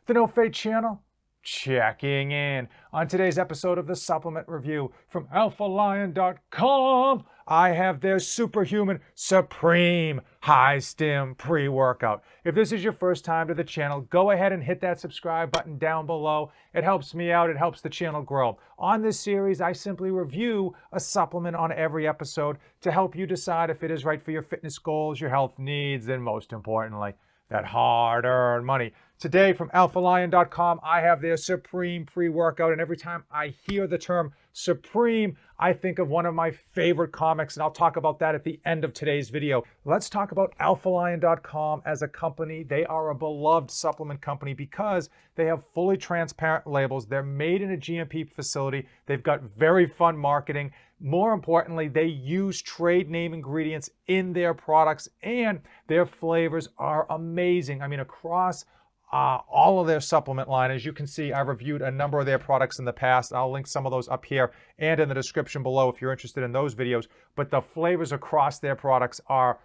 The No Fate channel, checking in. On today's episode of the Supplement Review from alphalion.com, I have their Superhuman Supreme High Stim Pre-Workout. If this is your first time to the channel, go ahead and hit that subscribe button down below. It helps me out, it helps the channel grow. On this series, I simply review a supplement on every episode to help you decide if it is right for your fitness goals, your health needs, and most importantly, that hard-earned money. Today from alphalion.com, I have their Supreme Pre-Workout, and every time I hear the term Supreme, I think of one of my favorite comics, and I'll talk about that at the end of today's video. Let's talk about alphalion.com as a company. They are a beloved supplement company because they have fully transparent labels. They're made in a GMP facility. They've got very fun marketing. More importantly, they use trade name ingredients in their products, and their flavors are amazing. I mean, across all of their supplement line. As you can see, I've reviewed a number of their products in the past. I'll link some of those up here and in the description below if you're interested in those videos. But the flavors across their products are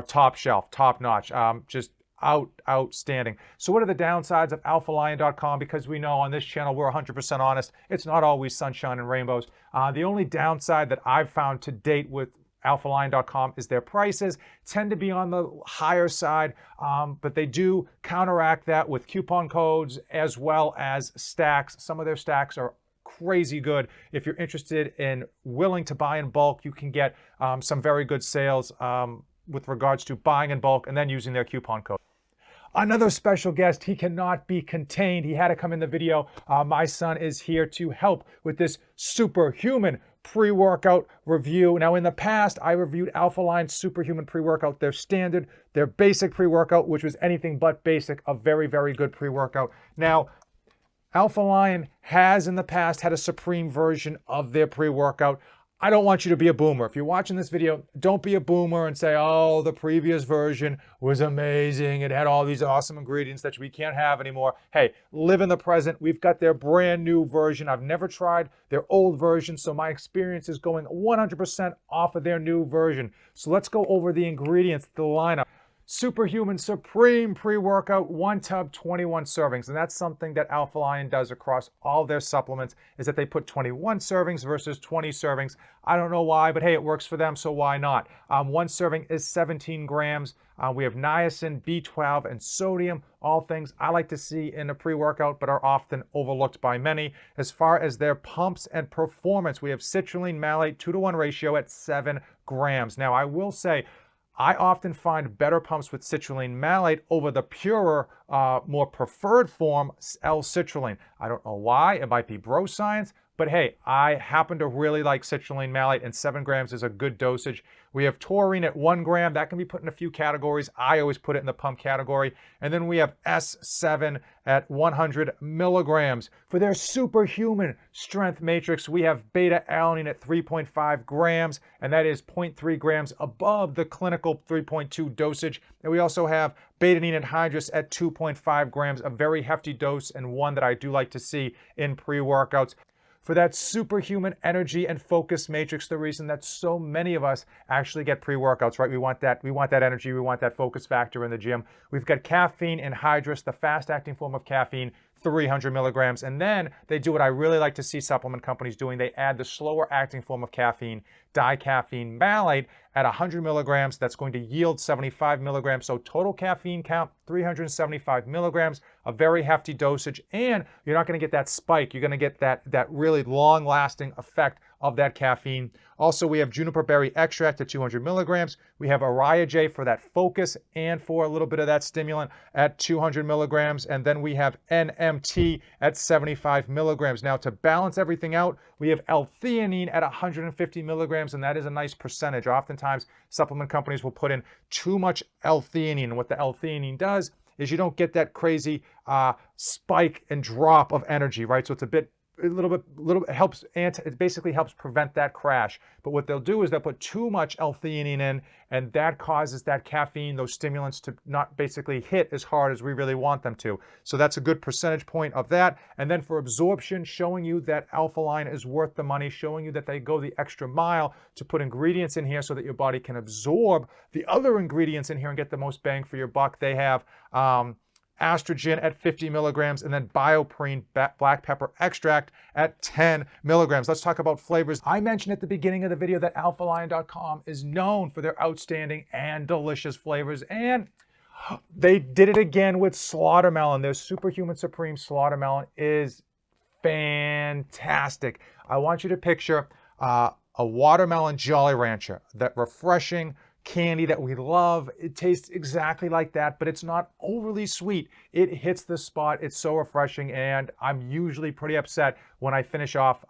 top shelf, top notch, just outstanding. So what are the downsides of alphalion.com? Because we know on this channel we're 100% honest. It's not always sunshine and rainbows. The only downside that I've found to date with alphalion.com is their prices tend to be on the higher side, but they do counteract that with coupon codes as well as stacks. Some of their stacks are crazy good. If you're interested in willing to buy in bulk, you can get some very good sales with regards to buying in bulk and then using their coupon code. Another special guest, he cannot be contained. He had to come in the video. My son is here to help with this Superhuman Pre-Workout review. Now, in the past, I reviewed Alphaline Superhuman Pre-Workout, their standard, their basic pre-workout, which was anything but basic, a very, very good pre-workout. Now, Alphaline has in the past had a Supreme version of their pre-workout. I don't want you to be a boomer. If you're watching this video, don't be a boomer and say, oh, the previous version was amazing. It had all these awesome ingredients that we can't have anymore. Hey, live in the present. We've got their brand new version. I've never tried their old version, so my experience is going 100% off of their new version. So let's go over the ingredients, the lineup. Superhuman Supreme Pre-Workout, 1 tub, 21 servings. And that's something that Alphalion does across all their supplements, is that they put 21 servings versus 20 servings. I don't know why, but hey, it works for them, so why not? One serving is 17 grams. We have niacin, B12, and sodium, all things I like to see in a pre-workout, but are often overlooked by many. As far as their pumps and performance, we have citrulline malate 2-to-1 ratio at 7 grams. Now, I will say, I often find better pumps with citrulline malate over the purer, more preferred form, L-citrulline. I don't know why. It might be bro science, but hey, I happen to really like citrulline malate, and 7 grams is a good dosage. We have taurine at 1 gram. That can be put in a few categories. I always put it in the pump category. And then we have S7 at 100 milligrams. For their superhuman strength matrix, we have beta-alanine at 3.5 grams, and that is 0.3 grams above the clinical 3.2 dosage. And we also have beta-alanine anhydrous at 2.5 grams, a very hefty dose and one that I do like to see in pre-workouts. For that superhuman energy and focus matrix, the reason that so many of us actually get pre-workouts, right? We want that energy, we want that focus factor in the gym. We've got caffeine anhydrous, the fast-acting form of caffeine, 300 milligrams. And then they do what I really like to see supplement companies doing. They add the slower acting form of caffeine, dicaffeine malate, at 100 milligrams. That's going to yield 75 milligrams. So total caffeine count, 375 milligrams, a very hefty dosage. And you're not going to get that spike. You're going to get that really long-lasting effect of that caffeine. Also, we have juniper berry extract at 200 milligrams. We have Ariaje for that focus and for a little bit of that stimulant at 200 milligrams. And then we have NMT at 75 milligrams. Now, to balance everything out, we have L-theanine at 150 milligrams, and that is a nice percentage. Oftentimes, supplement companies will put in too much L-theanine, and what the L-theanine does is you don't get that crazy spike and drop of energy, right? So it's it basically helps prevent that crash. But what they'll do is they'll put too much L-theanine in, and that causes that caffeine, those stimulants, to not basically hit as hard as we really want them to. So that's a good percentage point of that. And then for absorption, showing you that Alphaline is worth the money, showing you that they go the extra mile to put ingredients in here so that your body can absorb the other ingredients in here and get the most bang for your buck. They have estrogen at 50 milligrams, and then bioprene black pepper extract at 10 milligrams. Let's talk about flavors. I mentioned at the beginning of the video that alphalion.com is known for their outstanding and delicious flavors, and they did it again with Slaughtermelon. Their Superhuman Supreme Slaughtermelon is fantastic. I want you to picture a watermelon Jolly Rancher, that refreshing candy that we love. It tastes exactly like that, but it's not overly sweet. It hits the spot. It's so refreshing, and I'm usually pretty upset when I finish off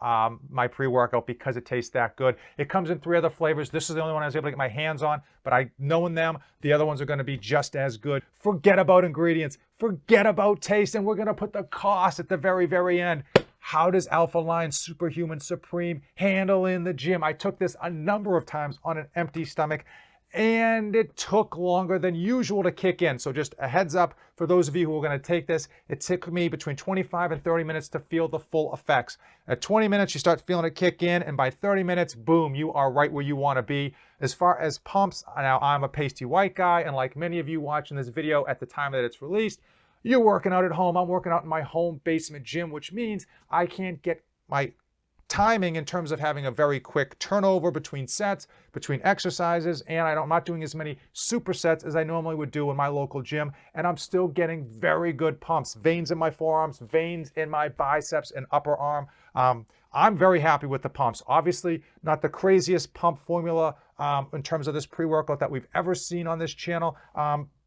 my pre-workout because it tastes that good. It comes in 3 other flavors. This is the only one I was able to get my hands on, but knowing them, the other ones are going to be just as good. Forget about ingredients. Forget about taste, and we're going to put the cost at the very, very end. How does Alphaline Superhuman Supreme handle in the gym? I took this a number of times on an empty stomach, and it took longer than usual to kick in. So just a heads up for those of you who are going to take this, it took me between 25 and 30 minutes to feel the full effects. At 20 minutes, you start feeling it kick in, and by 30 minutes, boom, you are right where you want to be. As far as pumps, now I'm a pasty white guy, and like many of you watching this video at the time that it's released, you're working out at home. I'm working out in my home basement gym, which means I can't get my timing in terms of having a very quick turnover between sets, between exercises, and I'm not doing as many supersets as I normally would do in my local gym, and I'm still getting very good pumps, veins in my forearms, veins in my biceps and upper arm. I'm very happy with the pumps. Obviously, not the craziest pump formula in terms of this pre-workout that we've ever seen on this channel,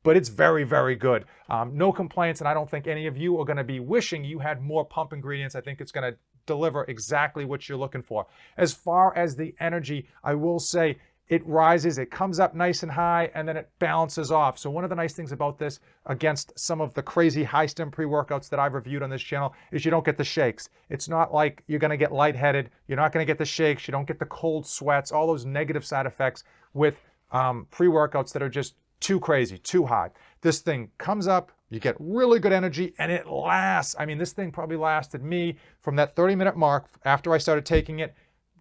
but it's very, very good. No complaints, and I don't think any of you are going to be wishing you had more pump ingredients. I think it's going to deliver exactly what you're looking for. As far as the energy, I will say it rises, it comes up nice and high, and then it balances off. So one of the nice things about this against some of the crazy high stim pre-workouts that I've reviewed on this channel is you don't get the shakes. It's not like you're going to get lightheaded. You're not going to get the shakes. You don't get the cold sweats, all those negative side effects with pre-workouts that are just too crazy, too high. This thing comes up, you get really good energy, and it lasts. I mean, this thing probably lasted me from that 30-minute mark after I started taking it,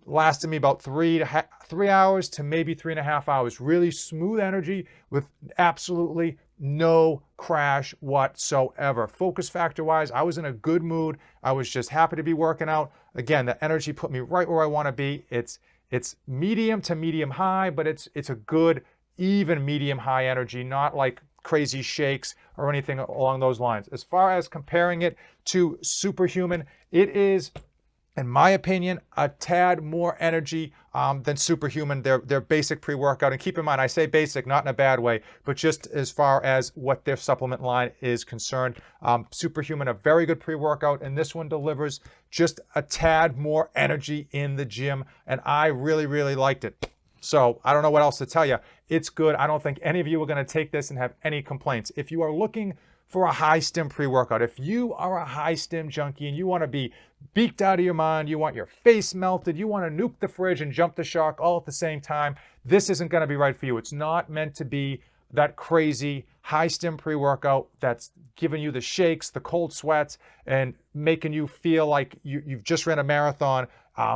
lasted me about 3 hours to maybe 3.5 hours. Really smooth energy with absolutely no crash whatsoever. Focus factor wise, I was in a good mood. I was just happy to be working out. Again, the energy put me right where I want to be. It's medium to medium high, but it's a good, even medium high energy, not like crazy shakes or anything along those lines. As far as comparing it to Superhuman, it is, in my opinion, a tad more energy than Superhuman, their basic pre-workout. And keep in mind, I say basic, not in a bad way, but just as far as what their supplement line is concerned. Superhuman, a very good pre-workout, and this one delivers just a tad more energy in the gym, and I really, really liked it. So I don't know what else to tell you. It's good. I don't think any of you are going to take this and have any complaints. If you are looking for a high stim pre-workout, if you are a high stim junkie and you want to be beaked out of your mind, you want your face melted, you want to nuke the fridge and jump the shark all at the same time, this isn't going to be right for you. It's not meant to be that crazy high stim pre-workout that's giving you the shakes, the cold sweats, and making you feel like you've just ran a marathon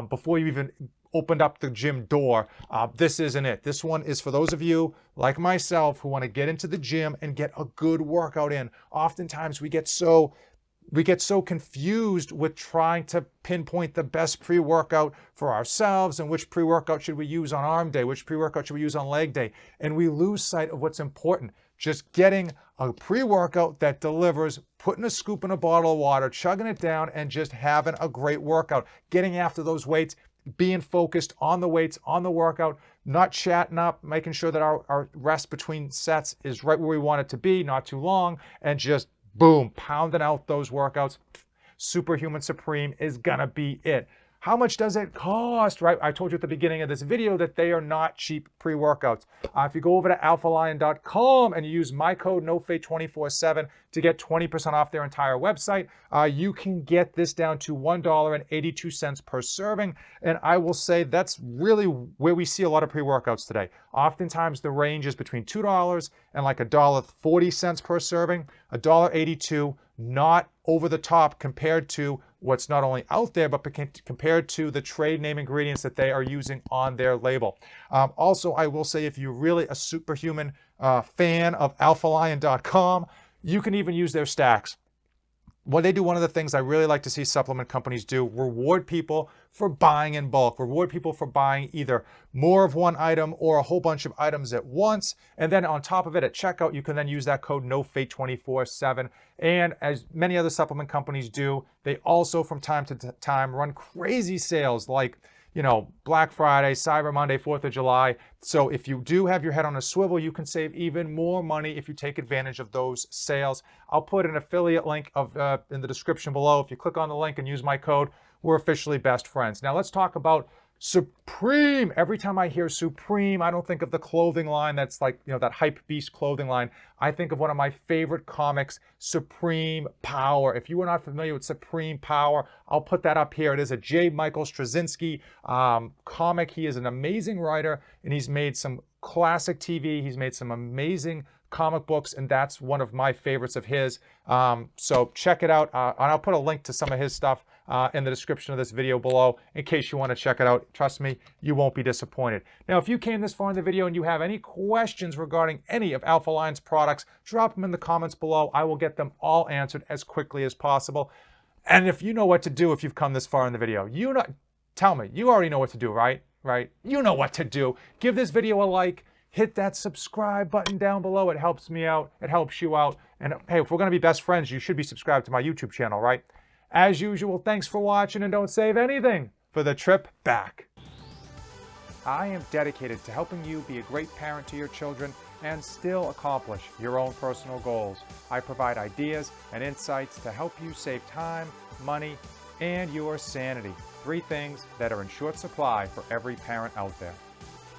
before you even opened up the gym door. This isn't it. This one is for those of you like myself who want to get into the gym and get a good workout in. Oftentimes we get so confused with trying to pinpoint the best pre-workout for ourselves and which pre-workout should we use on arm day, which pre-workout should we use on leg day, and we lose sight of what's important. Just getting a pre-workout that delivers, putting a scoop in a bottle of water, chugging it down, and just having a great workout. Getting after those weights, being focused on the weights, on the workout, not chatting up, making sure that our rest between sets is right where we want it to be, not too long, and just boom, pounding out those workouts. Superhuman Supreme is gonna be it. How much does it cost, right? I told you at the beginning of this video that they are not cheap pre-workouts. If you go over to alphalion.com and you use my code NOFADE247 to get 20% off their entire website, you can get this down to $1.82 per serving. And I will say that's really where we see a lot of pre-workouts today. Oftentimes the range is between $2 and like $1.40 per serving, $1.82, not over the top compared to what's not only out there, but compared to the trade name ingredients that they are using on their label. Also, I will say if you're really a Superhuman fan of alphalion.com, You can even use their stacks. What they do, one of the things I really like to see supplement companies do, reward people for buying in bulk, reward people for buying either more of one item or a whole bunch of items at once. And then on top of it at checkout, you can then use that code NOFATE24/7. And as many other supplement companies do, they also from time to time run crazy sales like, you know, Black Friday, Cyber Monday, 4th of July. So if you do have your head on a swivel, you can save even more money if you take advantage of those sales. I'll put an affiliate link in the description below. If you click on the link and use my code, we're officially best friends. Now let's talk about Supreme. Every time I hear Supreme, I don't think of the clothing line that's like, you know, that hype beast clothing line. I think of one of my favorite comics, Supreme Power. If you are not familiar with Supreme Power, I'll put that up here. It is a J. Michael Straczynski comic. He is an amazing writer, and he's made some classic TV. He's made some amazing comic books, and that's one of my favorites of his. So check it out. And I'll put a link to some of his stuff in the description of this video below in case you want to check it out. Trust me, you won't be disappointed. Now, if you came this far in the video and you have any questions regarding any of Alpha Lion's products, drop them in the comments below. I will get them all answered as quickly as possible. And if you know what to do if you've come this far in the video, tell me, you already know what to do, right? Right? You know what to do. Give this video a like. Hit that subscribe button down below. It helps me out. It helps you out. And hey, if we're going to be best friends, you should be subscribed to my YouTube channel, right? As usual, thanks for watching, and don't save anything for the trip back. I am dedicated to helping you be a great parent to your children and still accomplish your own personal goals. I provide ideas and insights to help you save time, money, and your sanity. 3 things that are in short supply for every parent out there.